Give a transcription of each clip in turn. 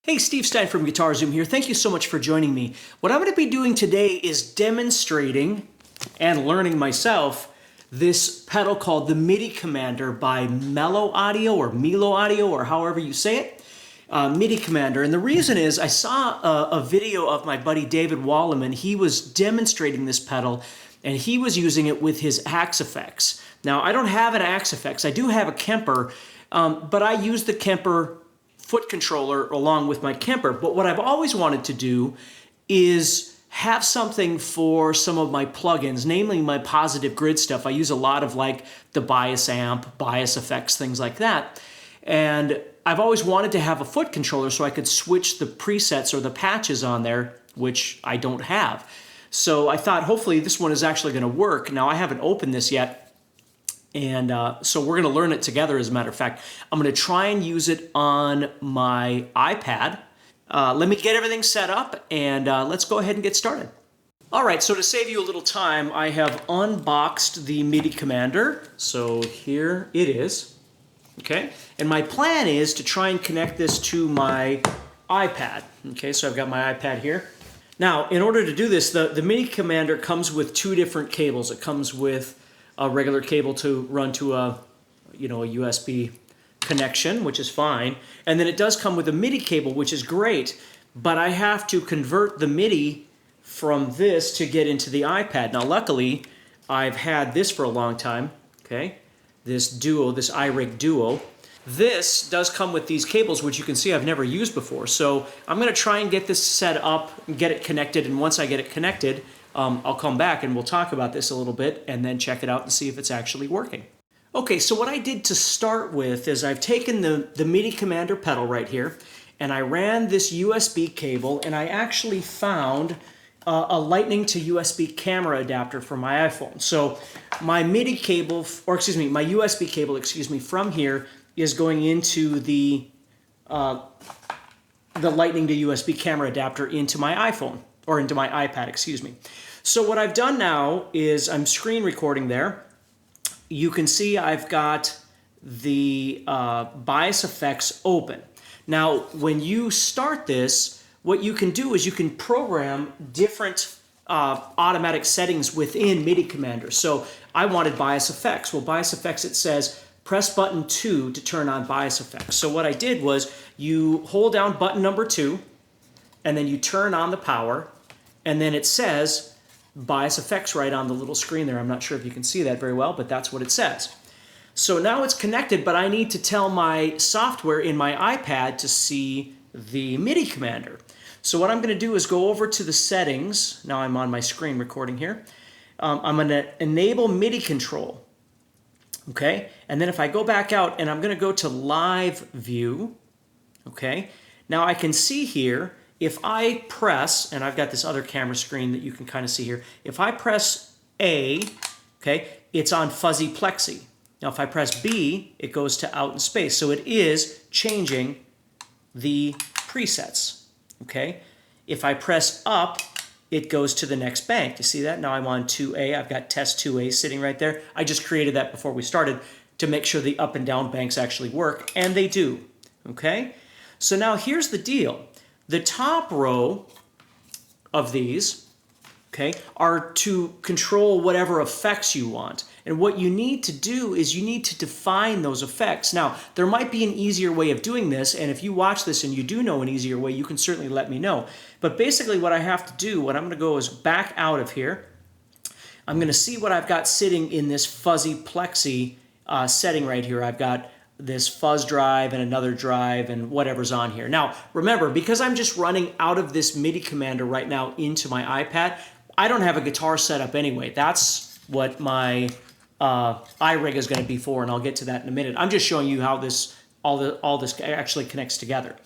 Hey, Steve Stine from Guitar Zoom here. Thank you so much for joining me. What I'm going to be doing today is demonstrating and learning myself this pedal called the Midi Commander by meloaudio or meloaudio or however you say it. Midi Commander. And the reason is I saw a video of my buddy David Walleman. He was demonstrating this pedal and he was using it with his AxeFX. Now, I don't have an AxeFX. I do have a Kemper, but I use the Kemper foot controller along with my Kemper. But what I've always wanted to do is have something for some of my plugins, namely my positive grid stuff. I use a lot of like the bias amp, bias effects, things like that. And I've always wanted to have a foot controller so I could switch the presets or the patches on there, which I don't have. So I thought hopefully this one is actually going to work. Now I haven't opened this yet. And so we're going to learn it together, as a matter of fact. I'm going to try and use it on my iPad. Let me get everything set up, and let's go ahead and get started. All right, so to save you a little time, I have unboxed the Midi Commander. So here it is, okay? And my plan is to try and connect this to my iPad. Okay, so I've got my iPad here. Now, in order to do this, the Midi Commander comes with two different cables. It comes with a regular cable to run to a USB connection, which is fine. And then it does come with a MIDI cable, which is great, but I have to convert the MIDI from this to get into the iPad. Now, luckily, I've had this for a long time, okay? This Duo, this iRig Duo. This does come with these cables, which you can see I've never used before. So I'm gonna try and get this set up and get it connected, and once I get it connected, I'll come back and we'll talk about this a little bit and then check it out and see if it's actually working. Okay, so what I did to start with is I've taken the Midi Commander pedal right here and I ran this USB cable and I actually found a lightning to USB camera adapter for my iPhone. So my MIDI cable, or excuse me, my USB cable, excuse me, from here is going into the lightning to USB camera adapter into my iPhone, or into my iPad, excuse me. So what I've done now is I'm screen recording there. You can see I've got the bias effects open. Now, when you start this, what you can do is you can program different automatic settings within Midi Commander. So I wanted bias effects. Well, bias effects, it says press button 2 to turn on bias effects. So what I did was you hold down button number 2, and then you turn on the power, and then it says bias effects right on the little screen there. I'm not sure if you can see that very well, but that's what it says. So now it's connected, but I need to tell my software in my iPad to see the Midi Commander. So what I'm going to do is go over to the settings. Now I'm on my screen recording here. I'm going to enable MIDI control. Okay, and then if I go back out and I'm going to go to live view, okay, now I can see here if I press, and I've got this other camera screen that you can kind of see here, if I press A, okay, it's on fuzzy plexi. Now if I press B, it goes to out in space. So it is changing the presets, okay? If I press up, it goes to the next bank. You see that? Now I'm on 2A. I've got test 2A sitting right there. I just created that before we started to make sure the up and down banks actually work, and they do, okay? So now here's the deal. The top row of these, okay, are to control whatever effects you want. And what you need to do is you need to define those effects. Now, there might be an easier way of doing this, and if you watch this and you do know an easier way, you can certainly let me know. But basically what I have to do, what I'm going to go is back out of here. I'm going to see what I've got sitting in this fuzzy plexi setting right here. I've got this fuzz drive and another drive and whatever's on here. Now, remember, because I'm just running out of this Midi Commander right now into my iPad, I don't have a guitar set up anyway. That's what my iRig is going to be for, and I'll get to that in a minute. I'm just showing you how this all this actually connects together.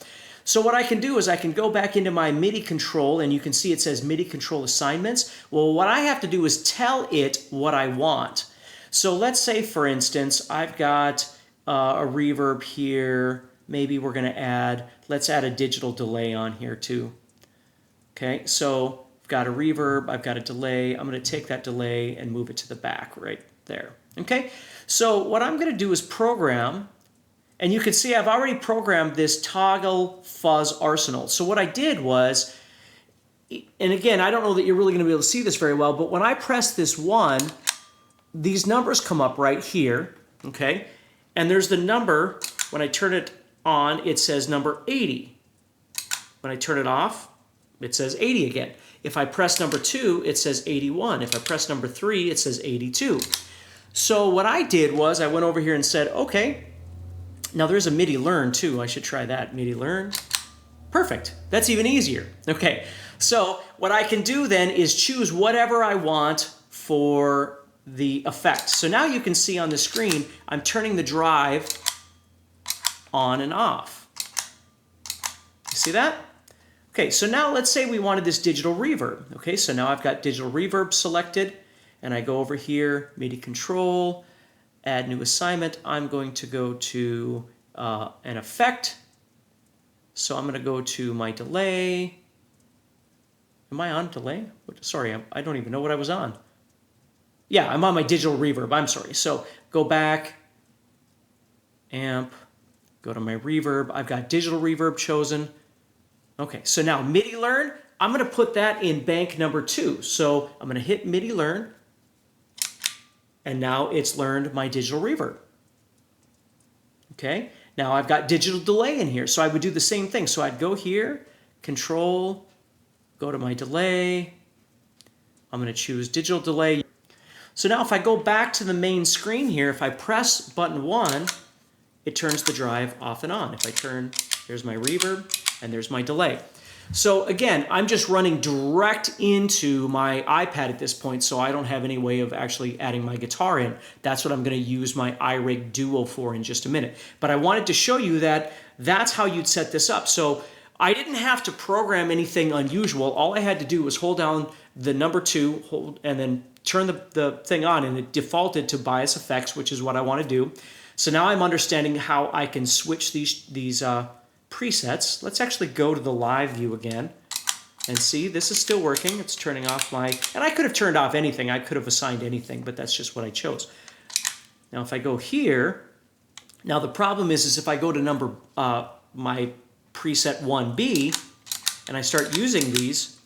So what I can do is I can go back into my MIDI control, and you can see it says MIDI control assignments. Well, what I have to do is tell it what I want. So let's say, for instance, I've got a reverb here. Maybe we're going to let's add a digital delay on here too. Okay, so I've got a reverb, I've got a delay. I'm going to take that delay and move it to the back right there. Okay, so what I'm going to do is program And you can see I've already programmed this toggle fuzz arsenal. So what I did was, and again, I don't know that you're really going to be able to see this very well, but when I press this 1, these numbers come up right here, okay? And there's the number, when I turn it on, it says number 80. When I turn it off, it says 80 again. If I press number 2, it says 81. If I press number 3, it says 82. So what I did was I went over here and said, okay, now there's a Midi learn too. I should try that, Midi learn. Perfect, that's even easier. Okay, so what I can do then is choose whatever I want for the effect. So now you can see on the screen, I'm turning the drive on and off. You see that? Okay, so now let's say we wanted this digital reverb. Okay, so now I've got digital reverb selected, and I go over here, MIDI control, add new assignment. I'm going to go to an effect. So I'm going to go to my delay. Am I on delay? Sorry, I don't even know what I was on. Yeah, I'm on my digital reverb. I'm sorry. So go back, amp, go to my reverb. I've got digital reverb chosen. Okay, so now MIDI learn, I'm going to put that in bank number 2. So I'm going to hit MIDI learn, and now it's learned my digital reverb. Okay, now I've got digital delay in here, so I would do the same thing. So I'd go here, control, go to my delay. I'm going to choose digital delay. So now if I go back to the main screen here, if I press button 1, it turns the drive off and on. If I turn, there's my reverb, and there's my delay. So again, I'm just running direct into my iPad at this point, so I don't have any way of actually adding my guitar in. That's what I'm going to use my iRig Duo for in just a minute. But I wanted to show you that that's how you'd set this up. So I didn't have to program anything unusual. All I had to do was hold down the number 2, and then turn the thing on, and it defaulted to AxeFX, which is what I want to do. So now I'm understanding how I can switch these presets. Let's actually go to the live view again and see this is still working. It's turning off my, and I could have turned off anything. I could have assigned anything, but that's just what I chose. Now if I go here, now the problem is if I go to number, my preset 1B, and I start using these,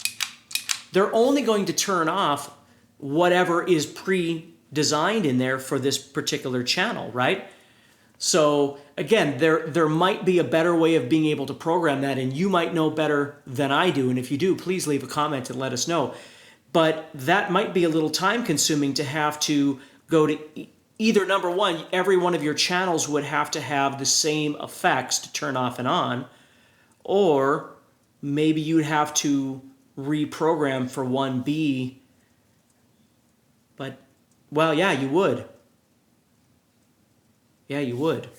they're only going to turn off whatever is pre-designed in there for this particular channel, right? So again, there might be a better way of being able to program that, and you might know better than I do. And if you do, please leave a comment and let us know. But that might be a little time consuming to have to go to either number 1, every one of your channels would have to have the same effects to turn off and on, or maybe you'd have to reprogram for 1B. But, well, yeah, you would. Yeah, you would,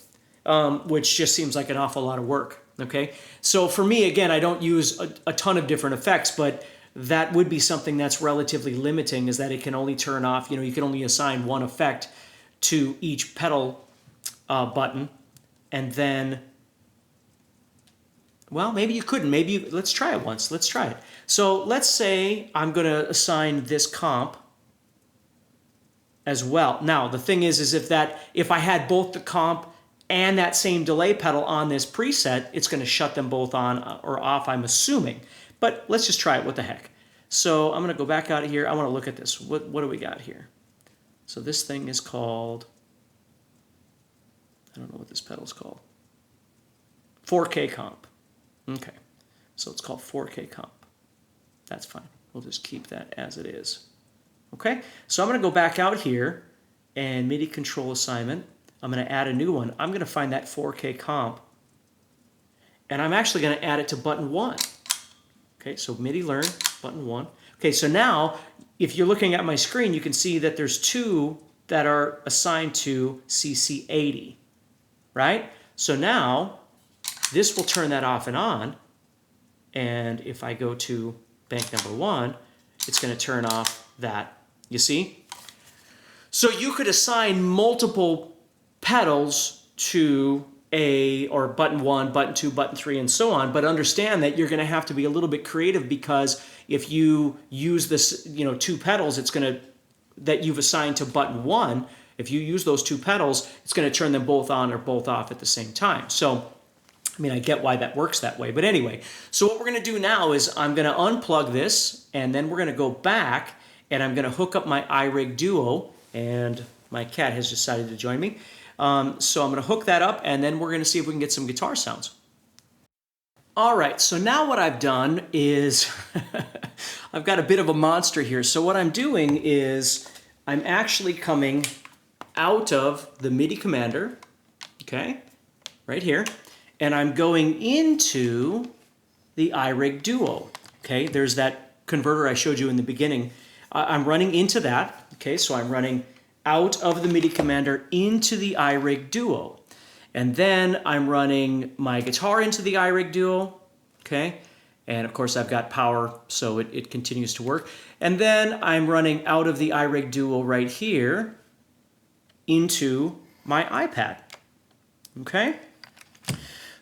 which just seems like an awful lot of work, okay? So for me, again, I don't use a ton of different effects, but that would be something that's relatively limiting, is that it can only turn off, you can only assign one effect to each pedal button, and then, well, maybe you couldn't. Let's try it once. Let's try it. So let's say I'm going to assign this comp as well. Now, the thing is if I had both the comp and that same delay pedal on this preset, it's going to shut them both on or off, I'm assuming. But let's just try it. What the heck? So I'm going to go back out of here. I want to look at this. What do we got here? So this thing is called, I don't know what this pedal's called. 4K comp. Okay. So it's called 4K comp. That's fine. We'll just keep that as it is. Okay, so I'm going to go back out here and MIDI control assignment. I'm going to add a new one. I'm going to find that 4K comp, and I'm actually going to add it to button 1. Okay, so MIDI learn, button 1. Okay, so now if you're looking at my screen, you can see that there's 2 that are assigned to CC80, right? So now this will turn that off and on, and if I go to bank number 1, it's going to turn off that. You see? So you could assign multiple pedals to or button 1, button 2, button 3, and so on, but understand that you're going to have to be a little bit creative, because if you use this, 2 pedals, it's going to, that you've assigned to button 1, If you use those two pedals, it's going to turn them both on or both off at the same time. So, I mean, I get why that works that way. But anyway, so what we're going to do now is I'm going to unplug this, and then we're going to go back, and I'm going to hook up my iRig Duo, and my cat has decided to join me. So I'm going to hook that up, and then we're going to see if we can get some guitar sounds. All right, so now what I've done is I've got a bit of a monster here. So what I'm doing is I'm actually coming out of the MIDI commander, okay, right here, and I'm going into the iRig Duo, okay? There's that converter I showed you in the beginning. I'm running into that, okay? So I'm running out of the MIDI commander into the iRig Duo. And then I'm running my guitar into the iRig Duo, okay? And of course I've got power, so it continues to work. And then I'm running out of the iRig Duo right here into my iPad, okay?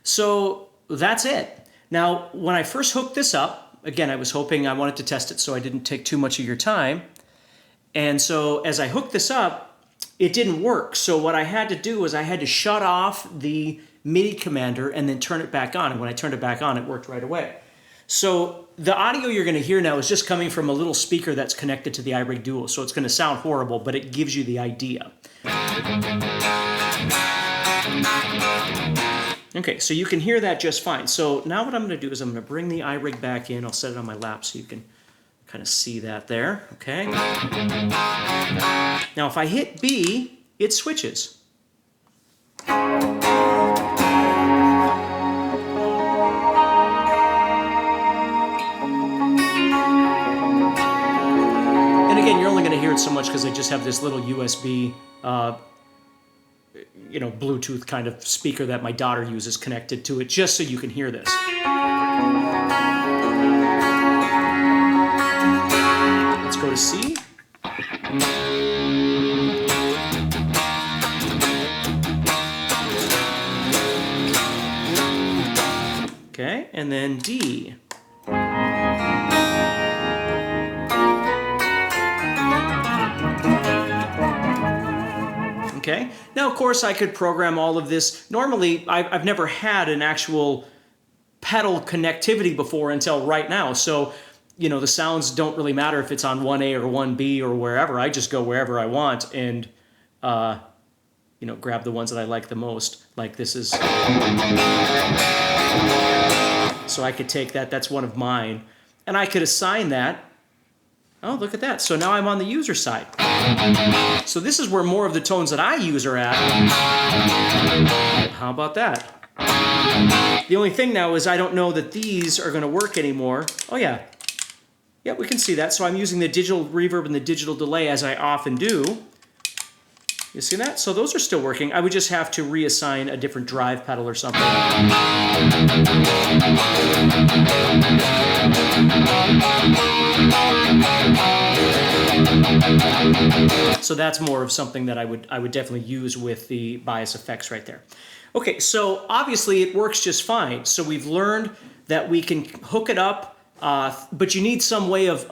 So that's it. Now, when I first hooked this up, again, I was hoping I wanted to test it so I didn't take too much of your time. And so as I hooked this up, it didn't work. So what I had to do was I had to shut off the MIDI commander and then turn it back on. And when I turned it back on, it worked right away. So the audio you're going to hear now is just coming from a little speaker that's connected to the iRig Duo. So it's going to sound horrible, but it gives you the idea. Okay, so you can hear that just fine. So now what I'm going to do is I'm going to bring the iRig back in. I'll set it on my lap so you can kind of see that there, okay? Now if I hit B, it switches. And again, you're only going to hear it so much because I just have this little USB Bluetooth kind of speaker that my daughter uses connected to it, just so you can hear this. Let's go to C. Okay, and then D. Okay. Now, of course, I could program all of this. Normally, I've never had an actual pedal connectivity before until right now. So, the sounds don't really matter if it's on 1A or 1B or wherever. I just go wherever I want and, grab the ones that I like the most. Like this is. So I could take that. That's one of mine. And I could assign that. Oh, look at that. So now I'm on the user side. So this is where more of the tones that I use are at. How about that? The only thing now is I don't know that these are going to work anymore. Oh, yeah. Yeah, we can see that. So I'm using the digital reverb and the digital delay as I often do. You see that? So those are still working. I would just have to reassign a different drive pedal or something. So that's more of something that I would definitely use with the bias effects right there. Okay, so obviously it works just fine. So we've learned that we can hook it up, but you need some way of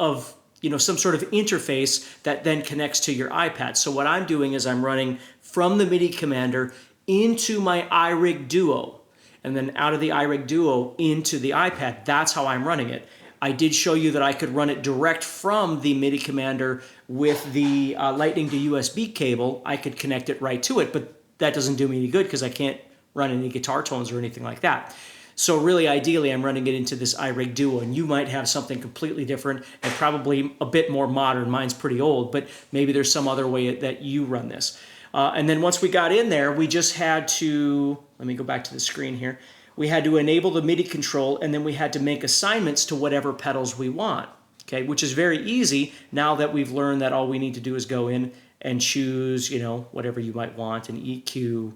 some sort of interface that then connects to your iPad. So what I'm doing is I'm running from the MIDI commander into my iRig Duo, and then out of the iRig Duo into the iPad. That's how I'm running it. I did show you that I could run it direct from the MIDI commander with the Lightning to USB cable. I could connect it right to it, but that doesn't do me any good because I can't run any guitar tones or anything like that. So really, ideally, I'm running it into this iRig Duo, and you might have something completely different and probably a bit more modern. Mine's pretty old, but maybe there's some other way that you run this. And then once we got in there, we just had to, let me go back to the screen here. We had to enable the MIDI control, and then we had to make assignments to whatever pedals we want, okay, which is very easy now that we've learned that all we need to do is go in and choose, whatever you might want, an EQ,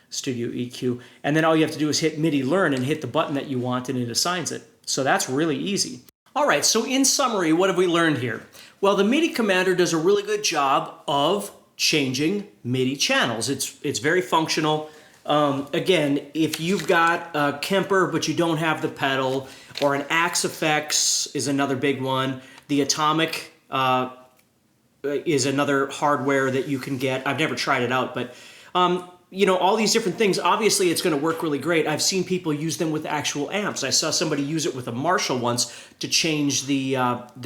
Studio EQ, and then all you have to do is hit MIDI Learn and hit the button that you want, and it assigns it. So that's really easy. All right, so in summary, what have we learned here? Well, the MIDI commander does a really good job of changing MIDI channels. It's very functional. Again, if you've got a Kemper but you don't have the pedal, or an AxeFX is another big one. The Atomic is another hardware that you can get. I've never tried it out, but you know, all these different things, obviously it's going to work really great. I've seen people use them with actual amps. I saw somebody use it with a Marshall once to change the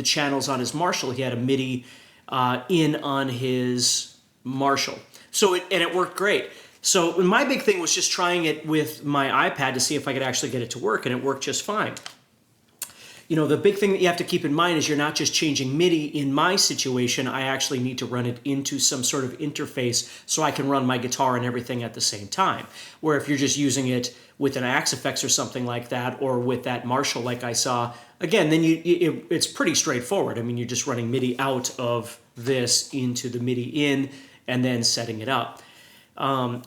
channels on his Marshall. He had a Midi in on his Marshall. So it worked great. So my big thing was just trying it with my iPad to see if I could actually get it to work, and it worked just fine. You know, the big thing that you have to keep in mind is you're not just changing MIDI. In my situation, I actually need to run it into some sort of interface so I can run my guitar and everything at the same time. Where if you're just using it with an AxeFX or something like that, or with that Marshall like I saw, again, then it's pretty straightforward. I mean, you're just running MIDI out of this into the MIDI in and then setting it up.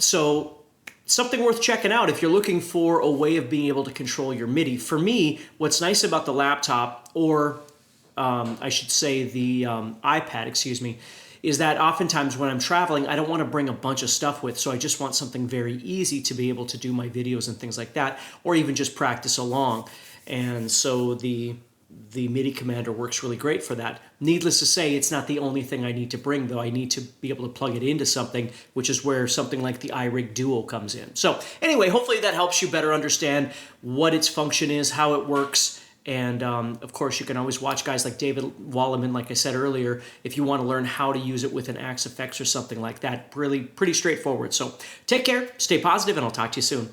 So something worth checking out if you're looking for a way of being able to control your MIDI. For me, what's nice about the laptop, or I should say the iPad, excuse me, is that oftentimes when I'm traveling, I don't want to bring a bunch of stuff with, so I just want something very easy to be able to do my videos and things like that, or even just practice along. And so the MIDI commander works really great for that. Needless to say, it's not the only thing I need to bring, though. I need to be able to plug it into something, which is where something like the iRig Duo comes in. So anyway, hopefully that helps you better understand what its function is, how it works, and of course you can always watch guys like David Walliman, like I said earlier, if you want to learn how to use it with an AxeFX or something like that. Really pretty straightforward. So take care, stay positive, and I'll talk to you soon.